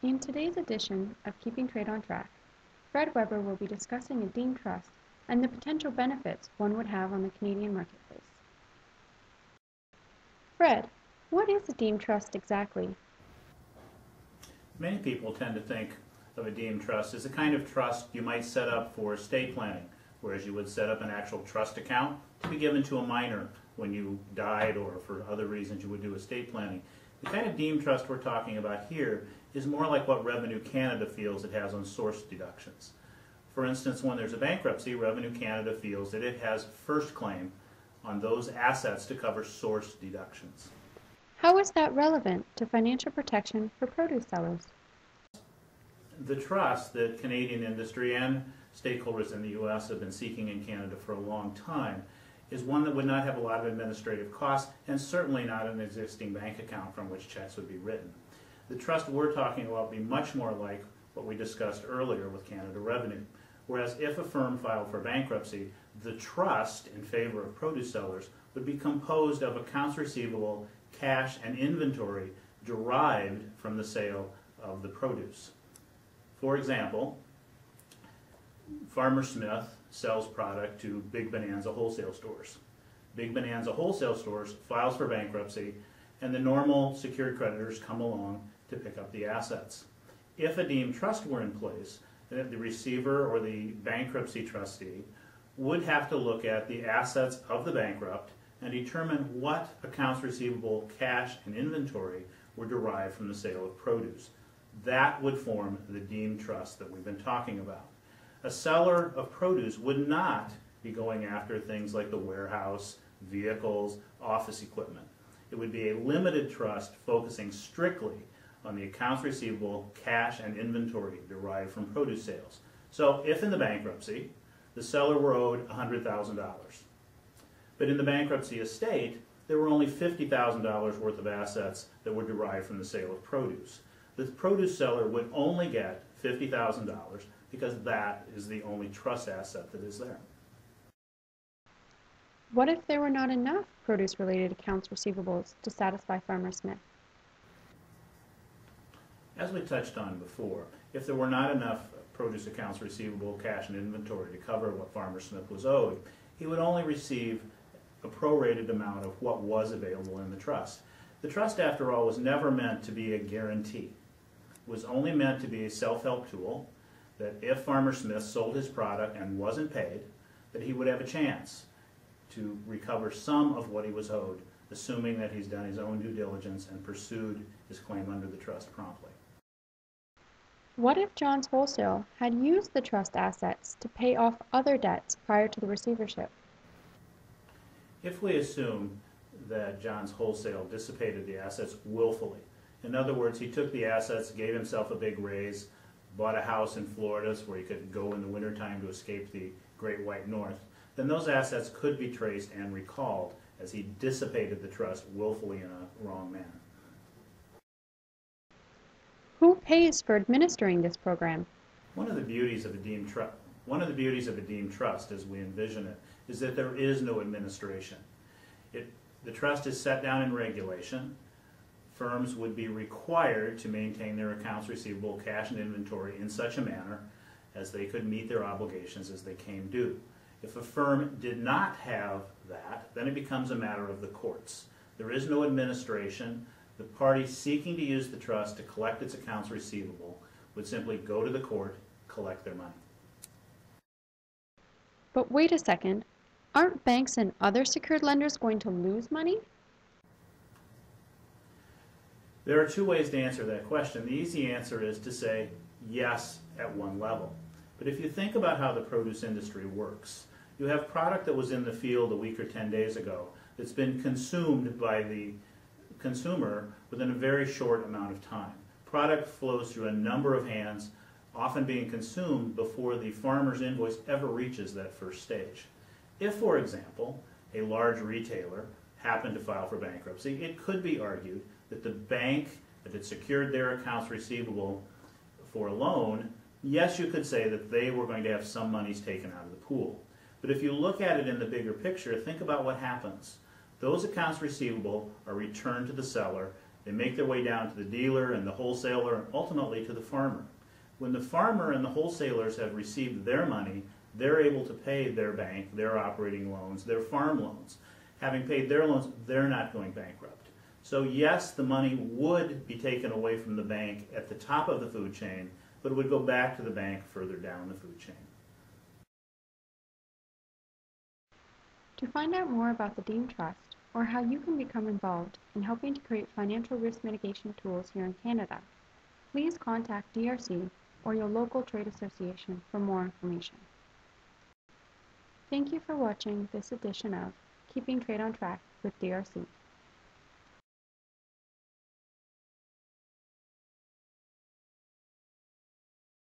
In today's edition of Keeping Trade on Track, Fred Weber will be discussing a deemed trust and the potential benefits one would have on the Canadian marketplace. Fred, what is a deemed trust exactly? Many people tend to think of a deemed trust as a kind of trust you might set up for estate planning, whereas you would set up an actual trust account to be given to a minor when you died or for other reasons you would do estate planning. The kind of deemed trust we're talking about here is more like what Revenue Canada feels it has on source deductions. For instance, when there's a bankruptcy, Revenue Canada feels that it has first claim on those assets to cover source deductions. How is that relevant to financial protection for produce sellers? The trust that Canadian industry and stakeholders in the U.S. have been seeking in Canada for a long time is one that would not have a lot of administrative costs and certainly not an existing bank account from which checks would be written. The trust we're talking about would be much more like what we discussed earlier with Canada Revenue, whereas if a firm filed for bankruptcy, the trust in favor of produce sellers would be composed of accounts receivable, cash, and inventory derived from the sale of the produce. For example, Farmer Smith sells product to Big Bonanza wholesale stores. Big Bonanza wholesale stores files for bankruptcy, and the normal secured creditors come along to pick up the assets. If a deemed trust were in place, then the receiver or the bankruptcy trustee would have to look at the assets of the bankrupt and determine what accounts receivable, cash, and inventory were derived from the sale of produce. That would form the deemed trust that we've been talking about. A seller of produce would not be going after things like the warehouse, vehicles, office equipment. It would be a limited trust focusing strictly on the accounts receivable, cash, and inventory derived from produce sales. So if in the bankruptcy, the seller were owed $100,000, but in the bankruptcy estate, there were only $50,000 worth of assets that were derived from the sale of produce. The produce seller would only get $50,000 because that is the only trust asset that is there. What if there were not enough produce-related accounts receivables to satisfy Farmer Smith? As we touched on before, if there were not enough produce accounts receivable, cash, and inventory to cover what Farmer Smith was owed, he would only receive a prorated amount of what was available in the trust. The trust, after all, was never meant to be a guarantee. It was only meant to be a self-help tool that if Farmer Smith sold his product and wasn't paid, that he would have a chance to recover some of what he was owed, assuming that he's done his own due diligence and pursued his claim under the trust promptly. What if John's Wholesale had used the trust assets to pay off other debts prior to the receivership? If we assume that John's Wholesale dissipated the assets willfully, in other words, he took the assets, gave himself a big raise, bought a house in Florida where he could go in the wintertime to escape the Great White North, then those assets could be traced and recalled as he dissipated the trust willfully in a wrong manner. Who pays for administering this program? One of the beauties of a deemed trust, as we envision it, is that there is no administration. The trust is set down in regulation. Firms would be required to maintain their accounts receivable, cash, and inventory in such a manner as they could meet their obligations as they came due. If a firm did not have that, then it becomes a matter of the courts. There is no administration. The party seeking to use the trust to collect its accounts receivable would simply go to the court, collect their money. But wait a second, aren't banks and other secured lenders going to lose money? There are two ways to answer that question. The easy answer is to say yes at one level. But if you think about how the produce industry works, you have product that was in the field a week or 10 days ago that's been consumed by the consumer within a very short amount of time. Product flows through a number of hands, often being consumed before the farmer's invoice ever reaches that first stage. If, for example, a large retailer happened to file for bankruptcy, it could be argued that the bank that had secured their accounts receivable for a loan, yes, you could say that they were going to have some monies taken out of the pool. But if you look at it in the bigger picture, think about what happens. Those accounts receivable are returned to the seller They make their way down to the dealer and the wholesaler and ultimately to the farmer. When the farmer and the wholesalers have received their money, they're able to pay their bank, their operating loans, their farm loans. Having paid their loans, they're not going bankrupt. So yes, the money would be taken away from the bank at the top of the food chain, but it would go back to the bank further down the food chain. To find out more about the Dean Trust, or how you can become involved in helping to create financial risk mitigation tools here in Canada, please contact DRC or your local trade association for more information. Thank you for watching this edition of Keeping Trade on Track with DRC.